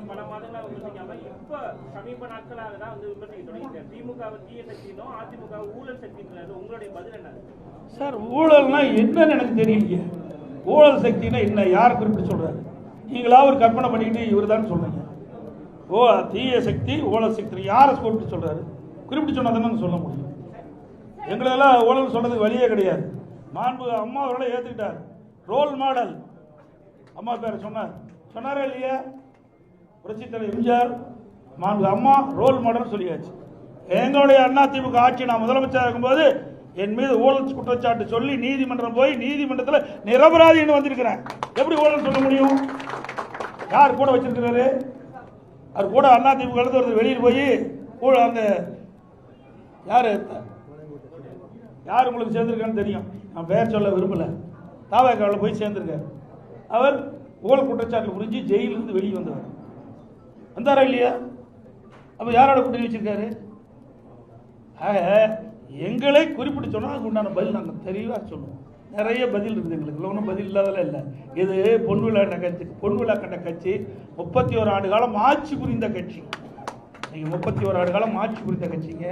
பல மாதங்களா விமர்சிக்காம இப்ப சமீப நாட்களாக தான் விமர்சிக்க தொடங்கிட்டார். திமுக தீய சக்தினும் அதிமுக ஊழல் சக்தின்றது உங்களுடைய பதில் என்ன? சார் ஊழல்னா என்னன்னு எனக்கு தெரியலையே. ஊழல் சக்தினா என்ன, யார் குறிப்பிட்டு சொல்றாரு? நீங்களா ஒரு கற்பனை பண்ணிக்கிட்டு இவர் தான் சொல்றீங்க. தீய சக்தி ஊழல் சக்தி யாரை குறிப்பிட்டு சொல்றாரு? குறிப்பிட்டு சொன்னா தானே சொல்ல முடியும். எங்களெல்லாம் ஊழல் சொல்றதுக்கு வழியே கிடையாது. மாண்பு அம்மா அவர்களை ஏற்றுக்கிட்டார். ரோல் மாடல் அம்மா பேரை சொன்னாரா இல்லையா? புரட்சித் தலைவர் எம்ஜிஆர், மாண்பு அம்மா ரோல் மாடல் சொல்லியாச்சு. எங்களுடைய அதிமுக ஆட்சி நான் முதலமைச்சராக இருக்கும்போது என் மீது ஊழல் குற்றச்சாட்டு சொல்லி நீதிமன்றம் போய் நீதிமன்றத்தில் நிரபராதின்னு வந்திருக்கிறேன். எப்படி ஊழல் சொல்ல முடியும்? யார் கூட வச்சிருக்கிறாரு? அவர் கூட அதிமுக ஒருத்தர் வெளியில் போய் அந்த யார் உங்களுக்கு சேர்ந்திருக்கான்னு தெரியும், நான் பெயர் சொல்ல விரும்பல. தாவேக்காவில் போய் சேர்ந்திருக்காரு. அவர் ஊழல் குற்றச்சாட்டு புரிஞ்சு ஜெயிலிருந்து வெளியே வந்தாரா இல்லையா? அப்ப யாரோட கூட்டணி வச்சிருக்காரு? ஆக எங்களை குறிப்பிட்டு சொன்னா அதுக்கு உண்டான பதில் நாங்கள் தெளிவாக சொல்லுவோம். நிறைய பதில் இருக்குது எங்களுக்கு, ஒன்றும் பதில் இல்லாதெல்லாம் இல்லை. இது பொன்விழா கண்ட கட்சி 31 ஆண்டு காலம் ஆட்சி புரிந்த கட்சி. நீங்க 31 ஆண்டு காலம் ஆட்சி புரிந்த கட்சிங்க.